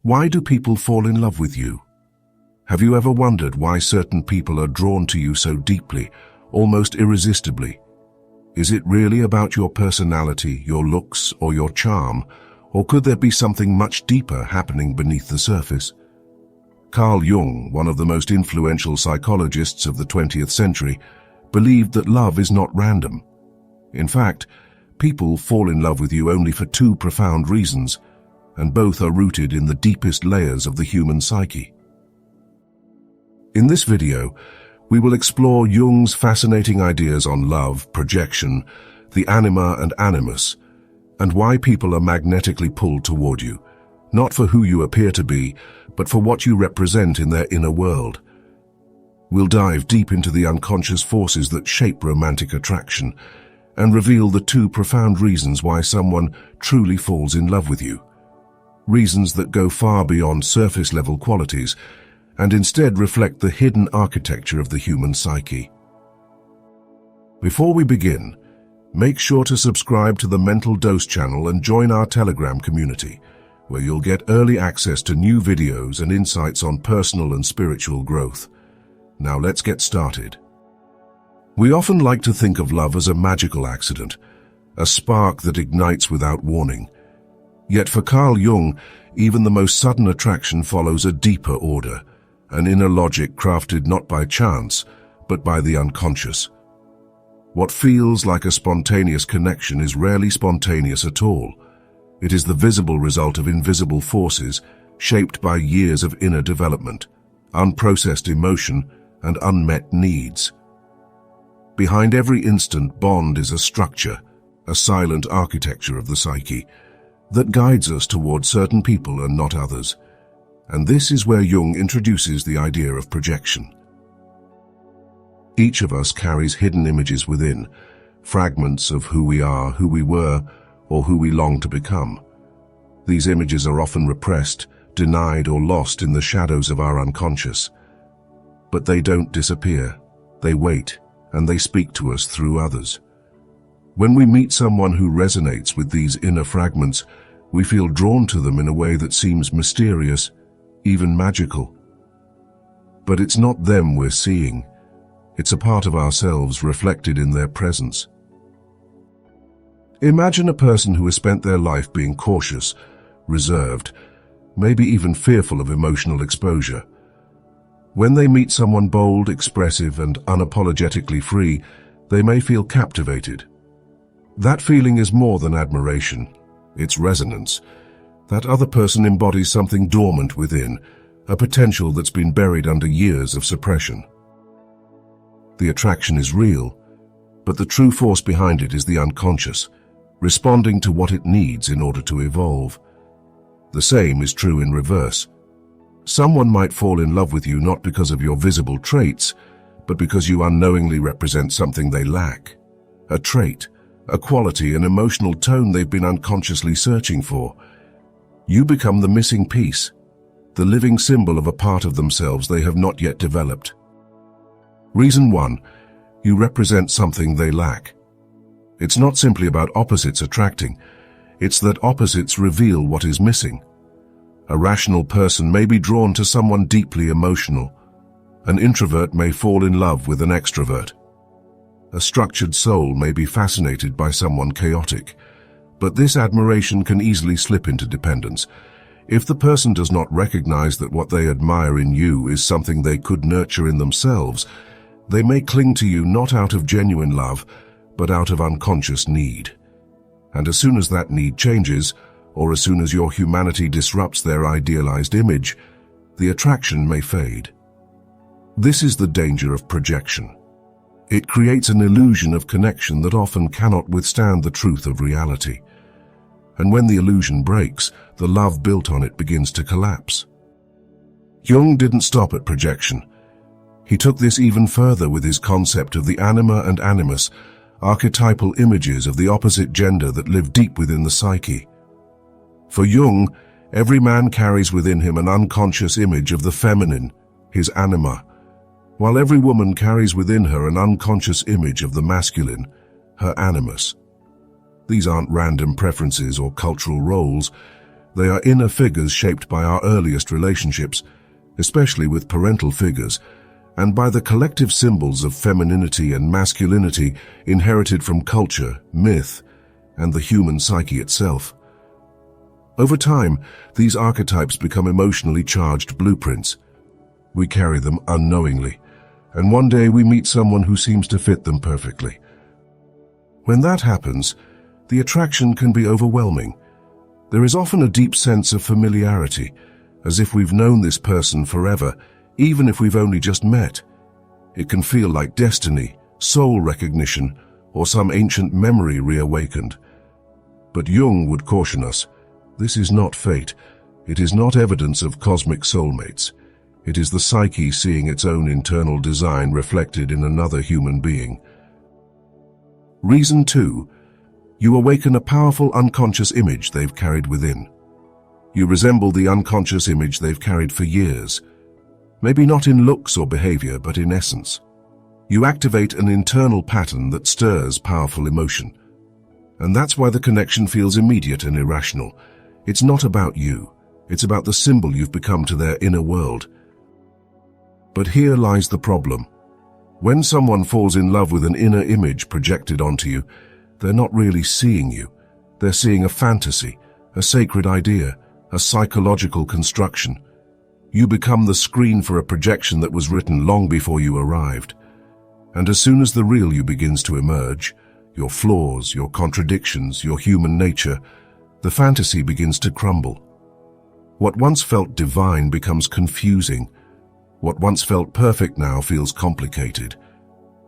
Why do people fall in love with you? Have you ever wondered why certain people are drawn to you so deeply, almost irresistibly? Is it really about your personality, your looks, or your charm, or could there be something much deeper happening beneath the surface? Carl Jung, one of the most influential psychologists of the 20th century, believed that love is not random. In fact, people fall in love with you only for two profound reasons, and both are rooted in the deepest layers of the human psyche. In this video, we will explore Jung's fascinating ideas on love, projection, the anima and animus, and why people are magnetically pulled toward you, not for who you appear to be, but for what you represent in their inner world. We'll dive deep into the unconscious forces that shape romantic attraction and reveal the two profound reasons why someone truly falls in love with you. Reasons that go far beyond surface-level qualities and instead reflect the hidden architecture of the human psyche. Before we begin, make sure to subscribe to the Mental Dose channel and join our Telegram community, where you'll get early access to new videos and insights on personal and spiritual growth. Now let's get started. We often like to think of love as a magical accident, a spark that ignites without warning. Yet for Carl Jung, even the most sudden attraction follows a deeper order, an inner logic crafted not by chance, but by the unconscious. What feels like a spontaneous connection is rarely spontaneous at all. It is the visible result of invisible forces shaped by years of inner development, unprocessed emotion, and unmet needs. Behind every instant bond is a structure, a silent architecture of the psyche, that guides us toward certain people and not others. And this is where Jung introduces the idea of projection. Each of us carries hidden images within, fragments of who we are, who we were, or who we long to become. These images are often repressed, denied, or lost in the shadows of our unconscious. But they don't disappear. They wait, and they speak to us through others. When we meet someone who resonates with these inner fragments, we feel drawn to them in a way that seems mysterious, even magical. But it's not them we're seeing. It's a part of ourselves reflected in their presence. Imagine a person who has spent their life being cautious, reserved, maybe even fearful of emotional exposure. When they meet someone bold, expressive, and unapologetically free, they may feel captivated. That feeling is more than admiration. It's resonance. That other person embodies something dormant within, a potential that's been buried under years of suppression. The attraction is real, but the true force behind it is the unconscious, responding to what it needs in order to evolve. The same is true in reverse. Someone might fall in love with you not because of your visible traits, but because you unknowingly represent something they lack. A trait, a quality, an emotional tone they've been unconsciously searching for. You become the missing piece, the living symbol of a part of themselves they have not yet developed. Reason 1, you represent something they lack. It's not simply about opposites attracting, it's that opposites reveal what is missing. A rational person may be drawn to someone deeply emotional. An introvert may fall in love with an extrovert. A structured soul may be fascinated by someone chaotic, but this admiration can easily slip into dependence. If the person does not recognize that what they admire in you is something they could nurture in themselves, they may cling to you not out of genuine love, but out of unconscious need. And as soon as that need changes, or as soon as your humanity disrupts their idealized image, the attraction may fade. This is the danger of projection. It creates an illusion of connection that often cannot withstand the truth of reality. And when the illusion breaks, the love built on it begins to collapse. Jung didn't stop at projection. He took this even further with his concept of the anima and animus, archetypal images of the opposite gender that live deep within the psyche. For Jung, every man carries within him an unconscious image of the feminine, his anima, while every woman carries within her an unconscious image of the masculine, her animus. These aren't random preferences or cultural roles. They are inner figures shaped by our earliest relationships, especially with parental figures, and by the collective symbols of femininity and masculinity inherited from culture, myth, and the human psyche itself. Over time, these archetypes become emotionally charged blueprints. We carry them unknowingly, and one day we meet someone who seems to fit them perfectly. When that happens, the attraction can be overwhelming. There is often a deep sense of familiarity, as if we've known this person forever, even if we've only just met. It can feel like destiny, soul recognition, or some ancient memory reawakened. But Jung would caution us, this is not fate. It is not evidence of cosmic soulmates. It is the psyche seeing its own internal design reflected in another human being. Reason 2. You awaken a powerful unconscious image they've carried within. You resemble the unconscious image they've carried for years. Maybe not in looks or behavior, but in essence. You activate an internal pattern that stirs powerful emotion. And that's why the connection feels immediate and irrational. It's not about you. It's about the symbol you've become to their inner world. But here lies the problem. When someone falls in love with an inner image projected onto you, they're not really seeing you. They're seeing a fantasy, a sacred idea, a psychological construction. You become the screen for a projection that was written long before you arrived. And as soon as the real you begins to emerge, your flaws, your contradictions, your human nature, the fantasy begins to crumble. What once felt divine becomes confusing. What once felt perfect now feels complicated.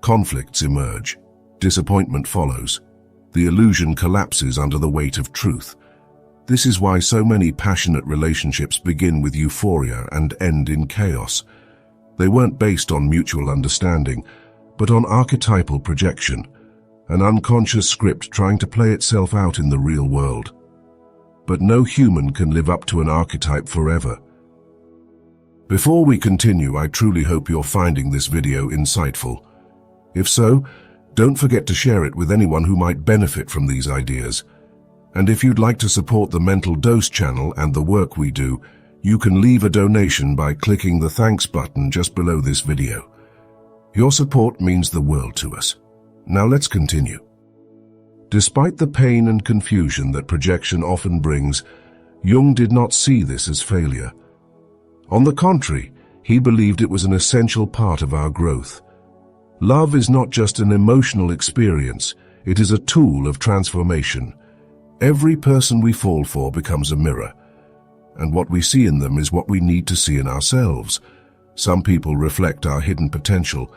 Conflicts emerge. Disappointment follows. The illusion collapses under the weight of truth. This is why so many passionate relationships begin with euphoria and end in chaos. They weren't based on mutual understanding, but on archetypal projection, an unconscious script trying to play itself out in the real world. But no human can live up to an archetype forever. Before we continue, I truly hope you're finding this video insightful. If so, don't forget to share it with anyone who might benefit from these ideas. And if you'd like to support the Mental Dose channel and the work we do, you can leave a donation by clicking the thanks button just below this video. Your support means the world to us. Now let's continue. Despite the pain and confusion that projection often brings, Jung did not see this as failure. On the contrary, he believed it was an essential part of our growth. Love is not just an emotional experience, it is a tool of transformation. Every person we fall for becomes a mirror, and what we see in them is what we need to see in ourselves. Some people reflect our hidden potential,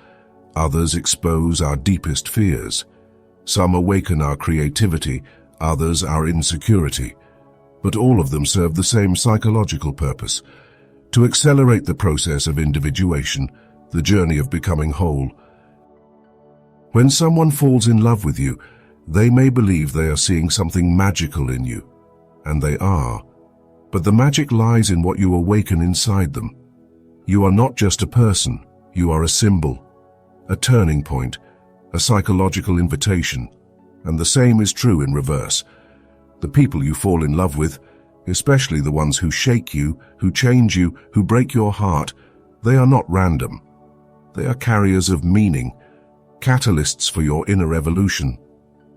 others expose our deepest fears. Some awaken our creativity, others our insecurity. But all of them serve the same psychological purpose: to accelerate the process of individuation, the journey of becoming whole. When someone falls in love with you, they may believe they are seeing something magical in you, and they are. But the magic lies in what you awaken inside them. You are not just a person, you are a symbol, a turning point, a psychological invitation. And the same is true in reverse. The people you fall in love with, especially the ones who shake you, who change you, who break your heart, they are not random. They are carriers of meaning, catalysts for your inner evolution.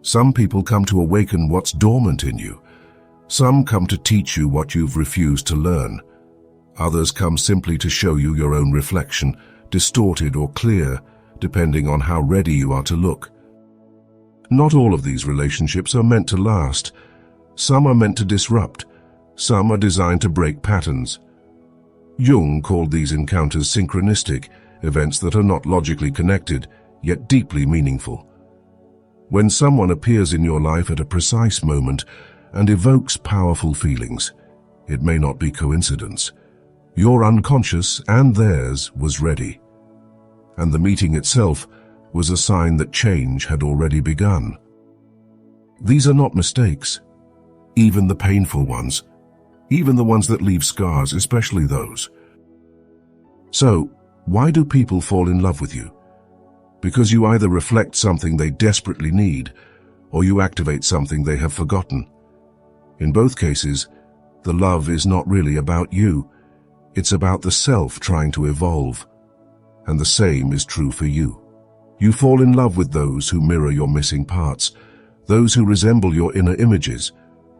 Some people come to awaken what's dormant in you. Some come to teach you what you've refused to learn. Others come simply to show you your own reflection, distorted or clear, depending on how ready you are to look. Not all of these relationships are meant to last. Some are meant to disrupt. Some are designed to break patterns. Jung called these encounters synchronistic, events that are not logically connected, yet deeply meaningful. When someone appears in your life at a precise moment and evokes powerful feelings, it may not be coincidence. Your unconscious and theirs was ready. And the meeting itself was a sign that change had already begun. These are not mistakes, even the painful ones, even the ones that leave scars, especially those. So, why do people fall in love with you? Because you either reflect something they desperately need, or you activate something they have forgotten. In both cases, the love is not really about you. It's about the self trying to evolve. And the same is true for you. You fall in love with those who mirror your missing parts, those who resemble your inner images,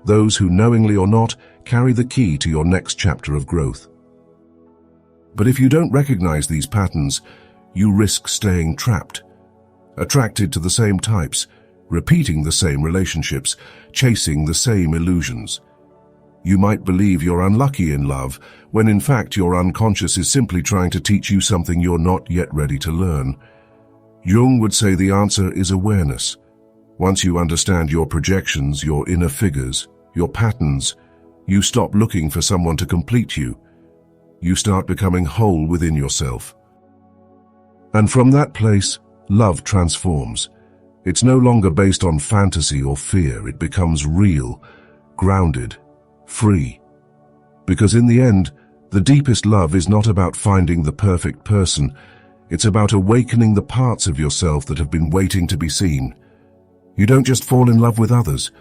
those who, knowingly or not, carry the key to your next chapter of growth. But if you don't recognize these patterns, you risk staying trapped, attracted to the same types, repeating the same relationships, chasing the same illusions. You might believe you're unlucky in love, when in fact your unconscious is simply trying to teach you something you're not yet ready to learn. Jung would say the answer is awareness. Once you understand your projections, your inner figures, your patterns, you stop looking for someone to complete you. You start becoming whole within yourself. And from that place, love transforms. It's no longer based on fantasy or fear. It becomes real, grounded, free. Because in the end, the deepest love is not about finding the perfect person. It's about awakening the parts of yourself that have been waiting to be seen. You don't just fall in love with others.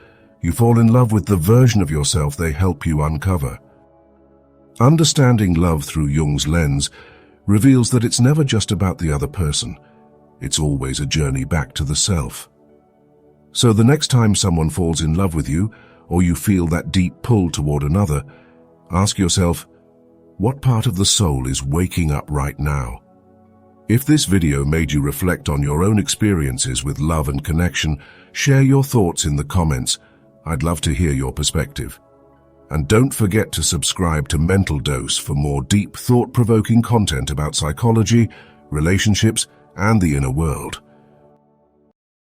You fall in love with the version of yourself they help you uncover. Understanding love through Jung's lens reveals that it's never just about the other person. It's always a journey back to the self. So the next time someone falls in love with you, or you feel that deep pull toward another, ask yourself, what part of the soul is waking up right now? If this video made you reflect on your own experiences with love and connection, share your thoughts in the comments. I'd love to hear your perspective. And don't forget to subscribe to Mental Dose for more deep, thought-provoking content about psychology, relationships, and the inner world.